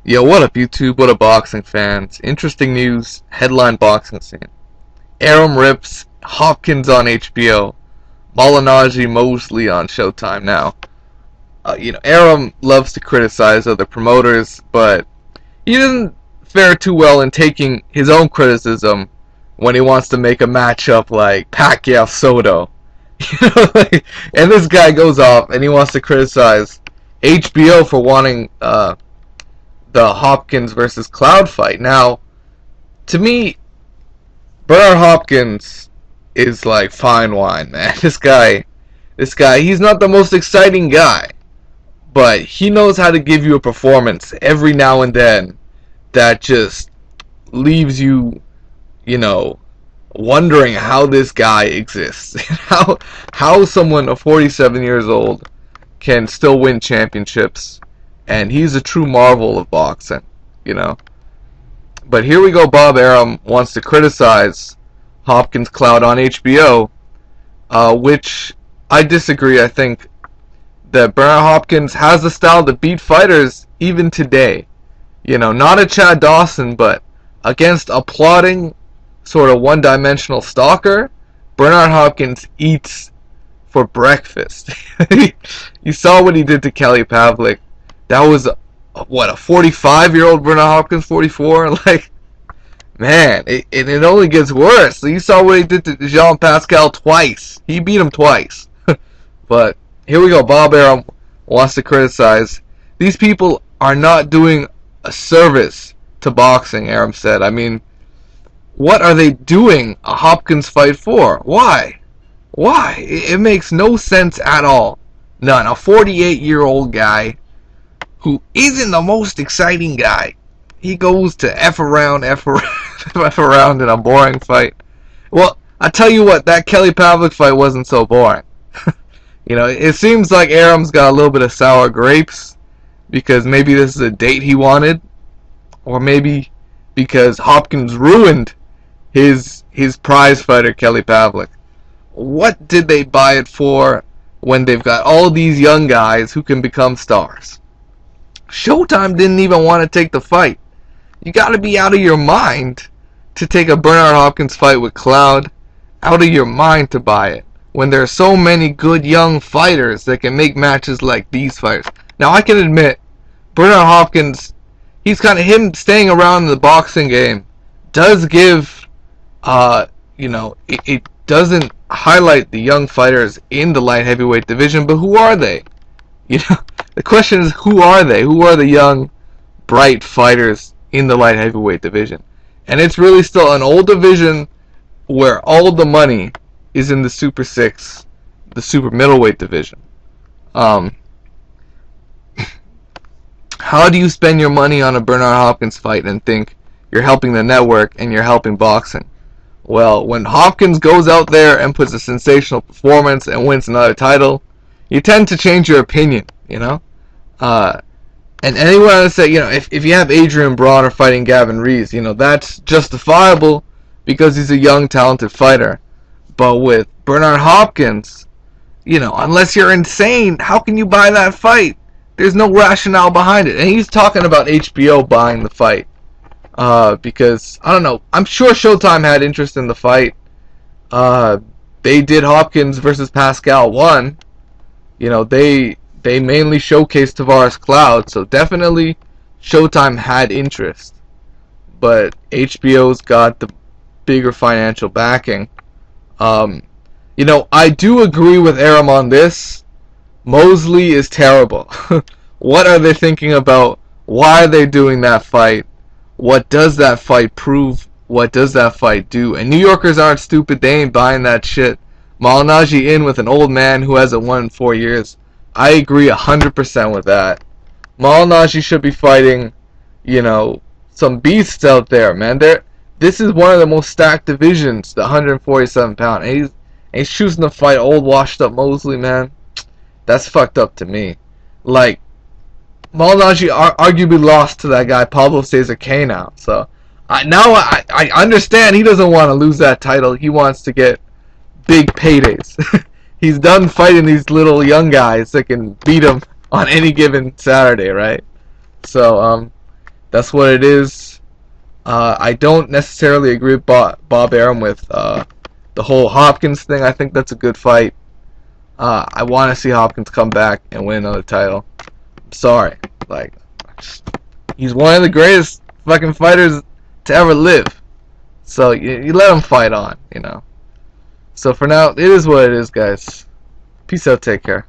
Yo, what up, YouTube? What up, boxing fans? Interesting news, headline boxing scene. Arum rips, Hopkins on HBO, Malinaji Mosley on Showtime now. Arum loves to criticize other promoters, but he doesn't fare too well in taking his own criticism when he wants to make a matchup like Pacquiao-Soto. And this guy goes off and he wants to criticize HBO for wanting the Hopkins versus Cloud fight. Now, to me, Bernard Hopkins is like fine wine, man. This guy, he's not the most exciting guy, but he knows how to give you a performance every now and then that just leaves you, wondering how this guy exists. how someone of 47 years old can still win championships, and he's a true marvel of boxing. But here we go, Bob Arum wants to criticize Hopkins Cloud on HBO, which I disagree. I think that Bernard Hopkins has the style to beat fighters even today. Not a Chad Dawson, but against a plodding, sort of one-dimensional stalker, Bernard Hopkins eats for breakfast. You saw what he did to Kelly Pavlik. That was, a 45-year-old Bernard Hopkins, 44? Man, it only gets worse. So you saw what he did to Jean Pascal twice. He beat him twice. But here we go. Bob Arum wants to criticize. These people are not doing a service to boxing, Arum said. I mean, what are they doing a Hopkins fight for? Why? It makes no sense at all. None. A 48-year-old guy who isn't the most exciting guy. He goes to F around in a boring fight. Well, I tell you what, that Kelly Pavlik fight wasn't so boring. It seems like Arum's got a little bit of sour grapes because maybe this is a date he wanted, or maybe because Hopkins ruined his prize fighter Kelly Pavlik. What did they buy it for when they've got all these young guys who can become stars? Showtime didn't even want to take the fight. You got to be out of your mind to take a Bernard Hopkins fight with Cloud. Out of your mind to buy it when there are so many good young fighters that can make matches like these fighters. Now, I can admit, Bernard Hopkins, he's kind of him staying around in the boxing game does give, it doesn't highlight the young fighters in the light heavyweight division, but who are they? The question is, who are they? Who are the young, bright fighters in the light heavyweight division? And it's really still an old division where all the money is in the Super 6, the super middleweight division. How do you spend your money on a Bernard Hopkins fight and think you're helping the network and you're helping boxing? Well, when Hopkins goes out there and puts a sensational performance and wins another title, you tend to change your opinion, And anyone to say, if you have Adrian Brawner fighting Gavin Rees, that's justifiable because he's a young, talented fighter. But with Bernard Hopkins, unless you're insane, how can you buy that fight? There's no rationale behind it. And he's talking about HBO buying the fight. Because, I don't know, I'm sure Showtime had interest in the fight. They did Hopkins versus Pascal 1. They mainly showcased Tavares Cloud, so definitely Showtime had interest. But HBO's got the bigger financial backing. I do agree with Arum on this. Mosley is terrible. What are they thinking about? Why are they doing that fight? What does that fight prove? What does that fight do? And New Yorkers aren't stupid. They ain't buying that shit. Malinaji in with an old man who hasn't won in 4 years. I agree 100% with that. Malinaji should be fighting, some beasts out there, man. This is one of the most stacked divisions, the 147 pound. And he's choosing to fight old washed up Mosley, man. That's fucked up to me. Malinaji arguably lost to that guy Pablo Cesar K now. So I understand he doesn't want to lose that title. He wants to get big paydays. He's done fighting these little young guys that can beat him on any given Saturday, right? So That's what it is. I don't necessarily agree with Bob Arum with the whole Hopkins thing. I think that's a good fight. I want to see Hopkins come back and win another title. I'm sorry. Like, he's one of the greatest fucking fighters to ever live. So you let him fight on, you know. So for now, it is what it is, guys. Peace out. Take care.